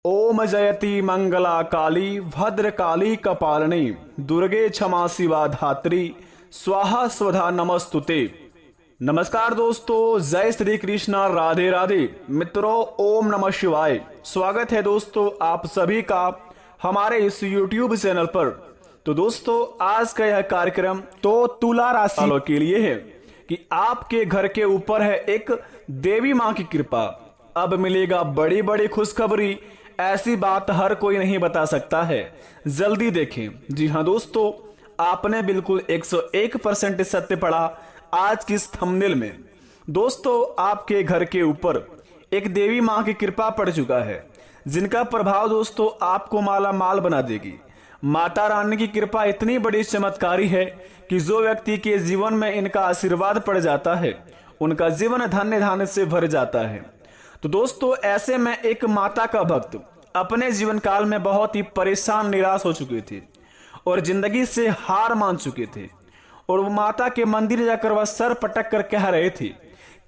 ओम जयति मंगला काली भद्रकाली कपालिनी दुर्गे क्षमा शिवा धात्री स्वाहा स्वधा नमस्तुते। नमस्कार दोस्तों, जय श्री कृष्णा, राधे राधे। मित्रों, ओम नमः शिवाय। स्वागत है दोस्तों आप सभी का हमारे इस YouTube चैनल पर। तो दोस्तों, आज का यह कार्यक्रम तो तुला राशि वालों के लिए है कि आपके घर के ऊपर है एक देवी मां की कृपा। अब मिलेगा बड़ी बड़ी खुशखबरी। ऐसी बात हर कोई नहीं बता सकता है, जल्दी देखें। जी हाँ दोस्तों, आपने बिल्कुल 101% सत्य पढ़ा आज की इस थंबनेल में। दोस्तों, आपके घर के ऊपर एक देवी मां की कृपा पड़ चुका है, जिनका प्रभाव दोस्तों आपको माला माल बना देगी। माता रानी की कृपा इतनी बड़ी चमत्कारी है कि जो व्यक्ति के जीवन में इनका आशीर्वाद पड़ जाता है, उनका जीवन धन्य धान्य से भर जाता है। तो दोस्तों, ऐसे में एक माता का भक्त अपने जीवन काल में बहुत ही परेशान निराश हो चुके थे और जिंदगी से हार मान चुके थे। और वो माता के मंदिर जाकर वह सर पटक कर कह रहे थे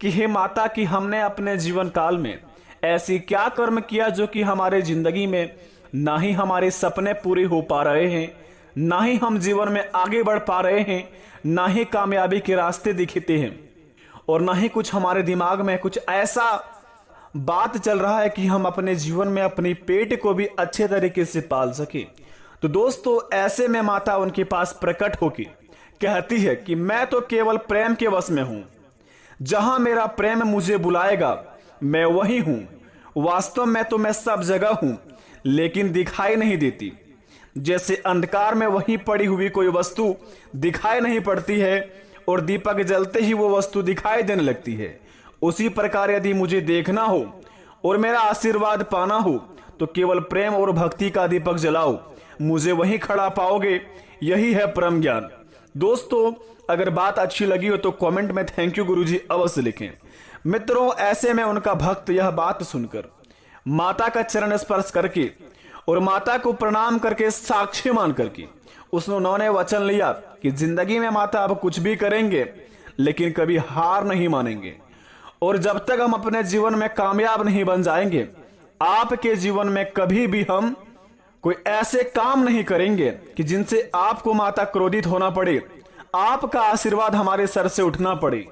कि हे माता, कि हमने अपने जीवन काल में ऐसी क्या कर्म किया जो कि हमारे जिंदगी में ना ही हमारे सपने पूरे हो पा रहे हैं, ना ही हम जीवन में आगे बढ़ पा रहे हैं, ना ही कामयाबी के रास्ते दिखते हैं, और ना ही कुछ हमारे दिमाग में कुछ ऐसा बात चल रहा है कि हम अपने जीवन में अपनी पेट को भी अच्छे तरीके से पाल सके। तो दोस्तों, ऐसे में माता उनके पास प्रकट होकर कहती है कि मैं तो केवल प्रेम के वश में हूं, जहां मेरा प्रेम मुझे बुलाएगा मैं वही हूं। वास्तव में तो मैं सब जगह हूं, लेकिन दिखाई नहीं देती। जैसे अंधकार में वहीं पड़ी हुई कोई वस्तु दिखाई नहीं पड़ती है और दीपक जलते ही वो वस्तु दिखाई देने लगती है, उसी प्रकार यदि मुझे देखना हो और मेरा आशीर्वाद पाना हो तो केवल प्रेम और भक्ति का दीपक जलाओ, मुझे वहीं खड़ा पाओगे। यही है परम ज्ञान। दोस्तों, अगर बात अच्छी लगी हो तो कमेंट में थैंक यू गुरुजी अवश्य लिखें। मित्रों, ऐसे में उनका भक्त यह बात सुनकर माता का चरण स्पर्श करके और माता को प्रणाम करके साक्षी मान करके उन्होंने वचन लिया कि जिंदगी में माता अब कुछ भी करेंगे लेकिन कभी हार नहीं मानेंगे, और जब तक हम अपने जीवन में कामयाब नहीं बन जाएंगे, आपके जीवन में कभी भी हम कोई ऐसे काम नहीं करेंगे कि जिनसे आपको माता क्रोधित होना पड़े, आपका आशीर्वाद हमारे सर से उठना पड़े।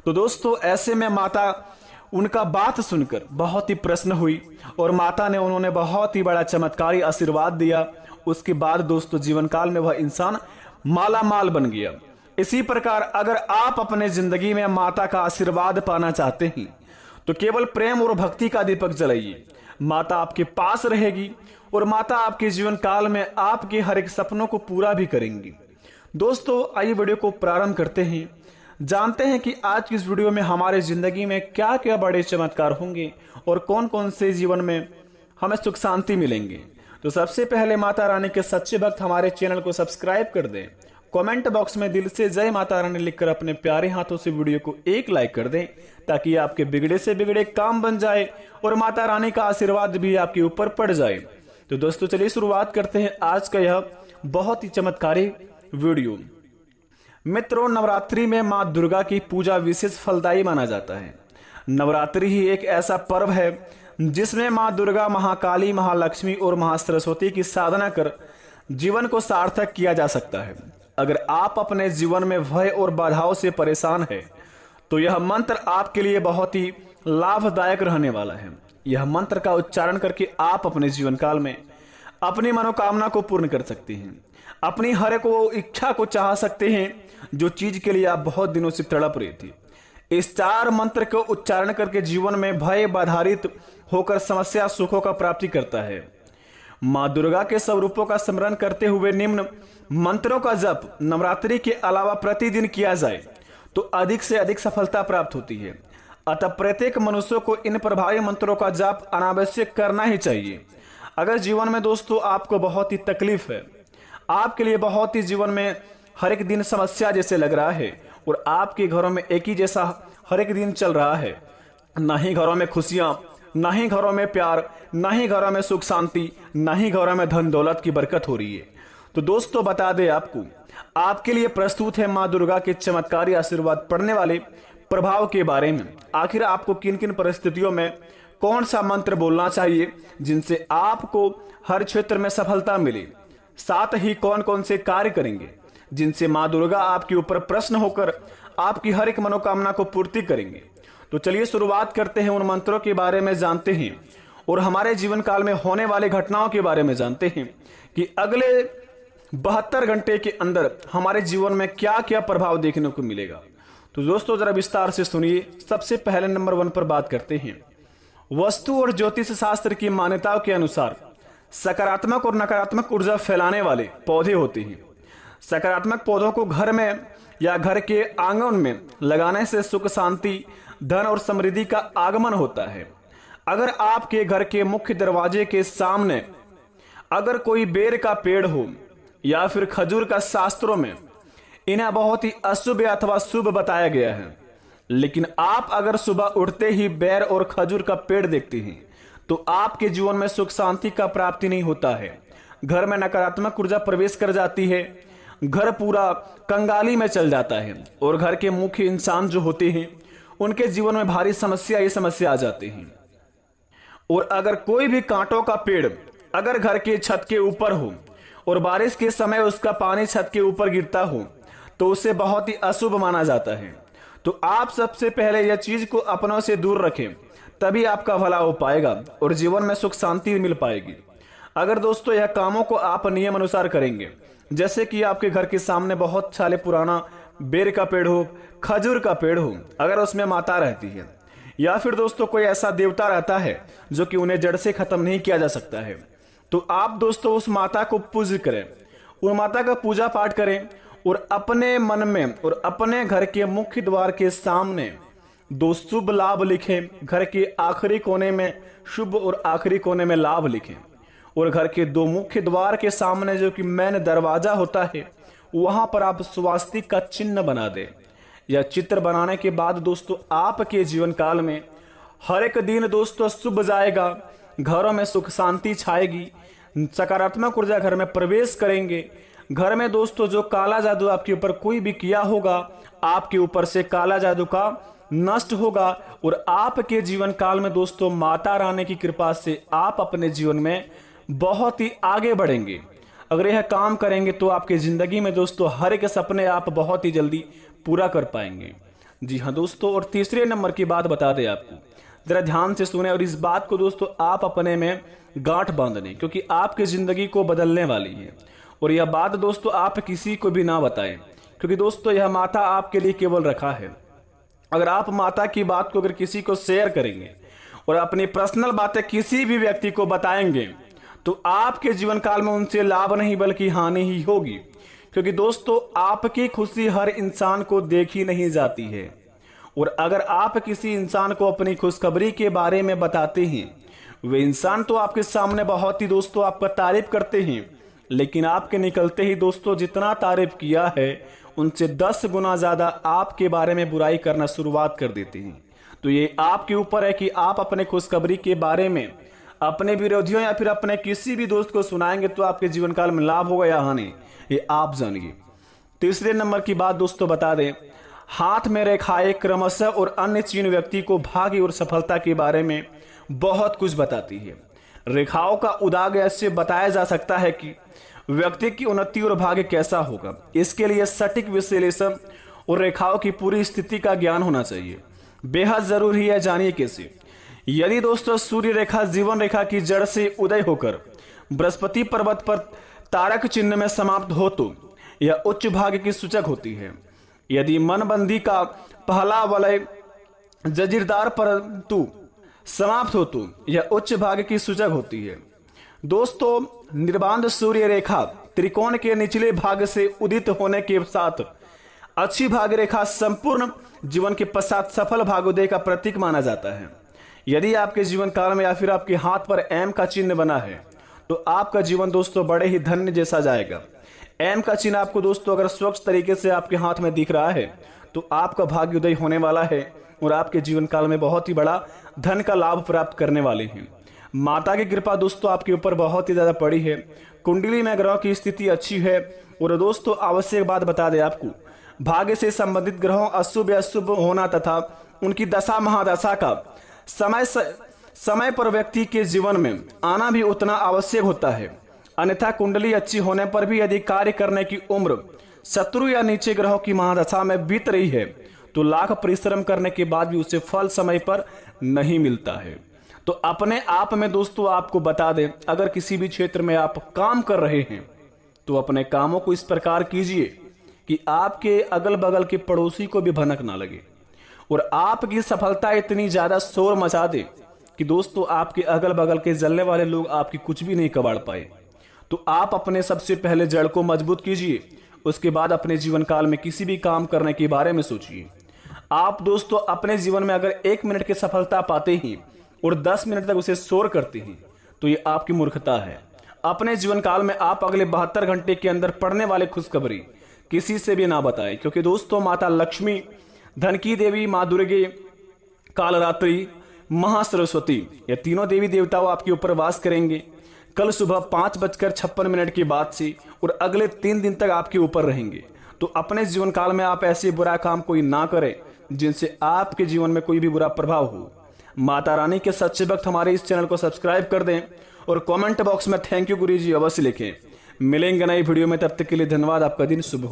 तो दोस्तों, ऐसे में माता उनका बात सुनकर बहुत ही प्रसन्न हुई और माता ने उन्होंने बहुत ही बड़ा चमत्कारी आशीर्वाद दिया। उसके बाद दोस्तों, जीवन काल में वह इंसान माला माल बन गया। इसी प्रकार अगर आप अपने जिंदगी में माता का आशीर्वाद पाना चाहते हैं तो केवल प्रेम और भक्ति का दीपक जलाइए। माता आपके पास रहेगी और माता आपके जीवन काल में आपके हर एक सपनों को पूरा भी करेंगी। दोस्तों, आइए वीडियो को प्रारंभ करते हैं। जानते हैं कि आज की इस वीडियो में हमारे जिंदगी में क्या क्या बड़े चमत्कार होंगे और कौन कौन से जीवन में हमें सुख शांति मिलेंगे। तो सबसे पहले माता रानी के सच्चे भक्त हमारे चैनल को सब्सक्राइब कर दें। कमेंट बॉक्स में दिल से जय माता रानी लिखकर अपने प्यारे हाथों से वीडियो को एक लाइक कर दें, ताकि आपके बिगड़े से बिगड़े काम बन जाए और माता रानी का आशीर्वाद भी आपके ऊपर पड़ जाए। तो दोस्तों, चलिए शुरुआत करते हैं आज का यह बहुत ही चमत्कारी वीडियो। मित्रों, नवरात्रि में माँ दुर्गा की पूजा विशेष फलदायी माना जाता है। नवरात्रि ही एक ऐसा पर्व है जिसमें माँ दुर्गा, महाकाली, महालक्ष्मी और महासरस्वती की साधना कर जीवन को सार्थक किया जा सकता है। अगर आप अपने जीवन में भय और बाधाओं से परेशान हैं तो यह मंत्र आपके लिए बहुत ही लाभदायक रहने वाला है। यह मंत्र का उच्चारण करके आप अपने जीवन काल में अपनी मनोकामना को पूर्ण कर सकते हैं, अपनी हर एक वो इच्छा को चाह सकते हैं जो चीज के लिए आप बहुत दिनों से तड़प रहे थे। इस 4 मंत्र को उच्चारण करके जीवन में भय बाधारित होकर समस्या सुखों का प्राप्ति करता है। माँ दुर्गा के स्वरूपों का स्मरण करते हुए निम्न मंत्रों का जप नवरात्रि के अलावा प्रतिदिन किया जाए तो अधिक से अधिक सफलता प्राप्त होती है। अतः प्रत्येक मनुष्य को इन प्रभावी मंत्रों का जाप अनावश्यक करना ही चाहिए। अगर जीवन में दोस्तों आपको बहुत ही तकलीफ है, आपके लिए बहुत ही जीवन में हर एक दिन समस्या जैसे लग रहा है और आपके घरों में एक ही जैसा हर एक दिन चल रहा है, ना ही घरों में खुशियां, ना ही घरों में प्यार, ना ही घरों में सुख शांति, ना ही घरों में धन दौलत की बरकत हो रही है, तो दोस्तों बता दें आपको, आपके लिए प्रस्तुत है माँ दुर्गा के चमत्कारी आशीर्वाद पड़ने वाले प्रभाव के बारे में। आखिर आपको किन किन परिस्थितियों में कौन सा मंत्र बोलना चाहिए जिनसे आपको हर क्षेत्र में सफलता मिले, साथ ही कौन कौन से कार्य करेंगे जिनसे माँ दुर्गा आपके ऊपर प्रसन्न होकर आपकी हर एक मनोकामना को पूर्ति करेंगे। तो चलिए शुरुआत करते हैं, उन मंत्रों के बारे में जानते हैं और हमारे जीवन काल में होने वाले घटनाओं के बारे में जानते हैं कि अगले 72 घंटे के अंदर हमारे जीवन में क्या क्या प्रभाव देखने को मिलेगा। तो दोस्तों जरा विस्तार से सुनिए। सबसे पहले नंबर 1 पर बात करते हैं। वस्तु और ज्योतिष शास्त्र की मान्यताओं के अनुसार सकारात्मक और नकारात्मक ऊर्जा फैलाने वाले पौधे होते हैं। सकारात्मक पौधों को घर में या घर के आंगन में लगाने से सुख, शांति, धन और समृद्धि का आगमन होता है। अगर आपके घर के मुख्य दरवाजे के सामने अगर कोई बेर का पेड़ हो या फिर खजूर का, शास्त्रों में इन्हें बहुत ही अशुभ अथवा शुभ बताया गया है। लेकिन आप अगर सुबह उठते ही बेर और खजूर का पेड़ देखते हैं तो आपके जीवन में सुख शांति का प्राप्ति नहीं होता है। घर में नकारात्मक ऊर्जा प्रवेश कर जाती है, घर पूरा कंगाली में चल जाता है और घर के मुख्य इंसान जो होते हैं उनके जीवन में भारी समस्या आ जाती हैं। और अगर कोई भी कांटों का पेड़ अगर घर के छत के ऊपर हो और बारिश के समय उसका पानी छत के ऊपर गिरता हो तो उसे बहुत ही अशुभ माना जाता है। तो आप सबसे पहले यह चीज को अपनों से दूर रखें, तभी आपका भला हो पाएगा और जीवन में सुख शांति मिल पाएगी। अगर दोस्तों यह कामों को आप नियम अनुसार करेंगे, जैसे कि आपके घर के सामने बहुत साले पुराना बेर का पेड़ हो, खजूर का पेड़ हो, अगर उसमें माता रहती है या फिर दोस्तों कोई ऐसा देवता रहता है जो कि उन्हें जड़ से खत्म नहीं किया जा सकता है, तो आप दोस्तों उस माता को पूज करें, उन माता का पूजा पाठ करें और अपने मन में और अपने घर के मुख्य द्वार के सामने 2 शुभ लाभ लिखें। घर के आखिरी कोने में शुभ और आखिरी कोने में लाभ लिखें और घर के 2 मुख्य द्वार के सामने जो कि मेन दरवाजा होता है वहां पर आप स्वास्तिक का चिन्ह बना दें। यह चित्र बनाने के बाद दोस्तों आपके जीवन काल में हर एक दिन दोस्तों शुभ जाएगा, घरों में सुख शांति छाएगी, सकारात्मक ऊर्जा घर में प्रवेश करेंगे। घर में दोस्तों जो काला जादू आपके ऊपर कोई भी किया होगा, आपके ऊपर से काला जादू का नष्ट होगा और आपके जीवन काल में दोस्तों माता रानी की कृपा से आप अपने जीवन में बहुत ही आगे बढ़ेंगे। अगर यह काम करेंगे तो आपकी जिंदगी में दोस्तों हर एक सपने आप बहुत ही जल्दी पूरा कर पाएंगे। जी हाँ दोस्तों, और तीसरे नंबर की बात बता दें आपको, जरा ध्यान से सुने और इस बात को दोस्तों आप अपने में गांठ बांध लें, क्योंकि आपकी जिंदगी को बदलने वाली है। और यह बात दोस्तों आप किसी को भी ना बताएं, क्योंकि दोस्तों यह माता आपके लिए केवल रखा है। अगर आप माता की बात को अगर किसी को शेयर करेंगे और अपनी पर्सनल बातें किसी भी व्यक्ति को बताएंगे तो आपके जीवन काल में उनसे लाभ नहीं बल्कि हानि ही होगी। क्योंकि दोस्तों आपकी खुशी हर इंसान को देखी नहीं जाती है और अगर आप किसी इंसान को अपनी खुशखबरी के बारे में बताते हैं, वे इंसान तो आपके सामने बहुत ही दोस्तों आपका तारीफ करते हैं, लेकिन आपके निकलते ही दोस्तों जितना तारीफ किया है उनसे 10 गुना ज्यादा आपके बारे में बुराई करना शुरुआत कर देते हैं। तो ये आपके ऊपर है कि आप अपने खुशखबरी के बारे में अपने विरोधियों या फिर अपने किसी भी दोस्त को सुनाएंगे तो आपके जीवन काल में लाभ होगा या हानि, ये आप जानिए। तीसरे नंबर की बात दोस्तों बता दें, हाथ में रेखाएं क्रमशः और अन्य चिन्ह व्यक्ति को भाग्य और सफलता के बारे में बहुत कुछ बताती है। रेखाओं का उदाग ऐसे बताया जा सकता है कि व्यक्ति की उन्नति और भाग्य कैसा होगा। इसके लिए सटीक विश्लेषण और रेखाओं की पूरी स्थिति का ज्ञान होना चाहिए, बेहद जरूरी है। जानिए कैसे। यदि दोस्तों सूर्य रेखा जीवन रेखा की जड़ से उदय होकर बृहस्पति पर्वत पर तारक चिन्ह में समाप्त हो तो यह उच्च भाग्य की सूचक होती है। यदि मनबंदी का पहला वलय जजीरदार परंतु समाप्त हो तो यह उच्च भाग्य की सूचक होती है। दोस्तों निर्बाध सूर्य रेखा त्रिकोण के निचले भाग से उदित होने के साथ अच्छी भाग्य रेखा संपूर्ण जीवन के पश्चात सफल भाग्योदय का प्रतीक माना जाता है। यदि आपके जीवन काल में या फिर आपके हाथ पर एम का चिन्ह बना है तो आपका जीवन दोस्तों बड़े ही धन्य जैसा जाएगा। एम का चिन्ह आपको दोस्तों अगर स्वच्छ तरीके से आपके हाथ में दिख रहा है तो आपका भाग्योदय होने वाला है और आपके जीवन काल में बहुत ही बड़ा धन का लाभ प्राप्त करने वाले हैं। माता की कृपा दोस्तों आपके ऊपर बहुत ही ज्यादा पड़ी है। कुंडली में ग्रहों की स्थिति अच्छी है। और दोस्तों आवश्यक बात बता दें आपको, भाग्य से संबंधित ग्रहों अशुभ या शुभ होना तथा उनकी दशा महादशा का समय समय पर व्यक्ति के जीवन में आना भी उतना आवश्यक होता है, अन्यथा कुंडली अच्छी होने पर भी यदि कार्य करने की उम्र शत्रु या नीचे ग्रहों की महादशा में बीत रही है तो लाख परिश्रम करने के बाद भी उसे फल समय पर नहीं मिलता है। तो अपने आप में दोस्तों आपको बता दें, अगर किसी भी क्षेत्र में आप काम कर रहे हैं तो अपने कामों को इस प्रकार कीजिए कि आपके अगल बगल के पड़ोसी को भी भनक ना लगे और आपकी सफलता इतनी ज्यादा शोर मचा दे कि दोस्तों आपके अगल बगल के जलने वाले लोग आपकी कुछ भी नहीं कबाड़ पाए। तो आप अपने सबसे पहले जड़ को मजबूत कीजिए, उसके बाद अपने जीवन काल में किसी भी काम करने के बारे में सोचिए। आप दोस्तों अपने जीवन में अगर 1 मिनट की सफलता पाते ही और 10 मिनट तक उसे शोर करते हैं तो ये आपकी मूर्खता है। अपने जीवन काल में आप अगले 72 घंटे के अंदर पड़ने वाले खुशखबरी किसी से भी ना बताएं, क्योंकि दोस्तों माता लक्ष्मी, धन की देवी माँ दुर्गे, कालरात्रि, महासरस्वती, ये तीनों देवी देवताओं आपके ऊपर वास करेंगे कल सुबह 5:56 के बाद से और अगले 3 दिन तक आपके ऊपर रहेंगे। तो अपने जीवन काल में आप ऐसे बुरा काम कोई ना करें जिनसे आपके जीवन में कोई भी बुरा प्रभाव हो। माता रानी के सच्चे भक्त हमारे इस चैनल को सब्सक्राइब कर दें और कमेंट बॉक्स में थैंक यू गुरुजी अवश्य लिखें। मिलेंगे नई वीडियो में, तब तक के लिए धन्यवाद। आपका दिन शुभ हो।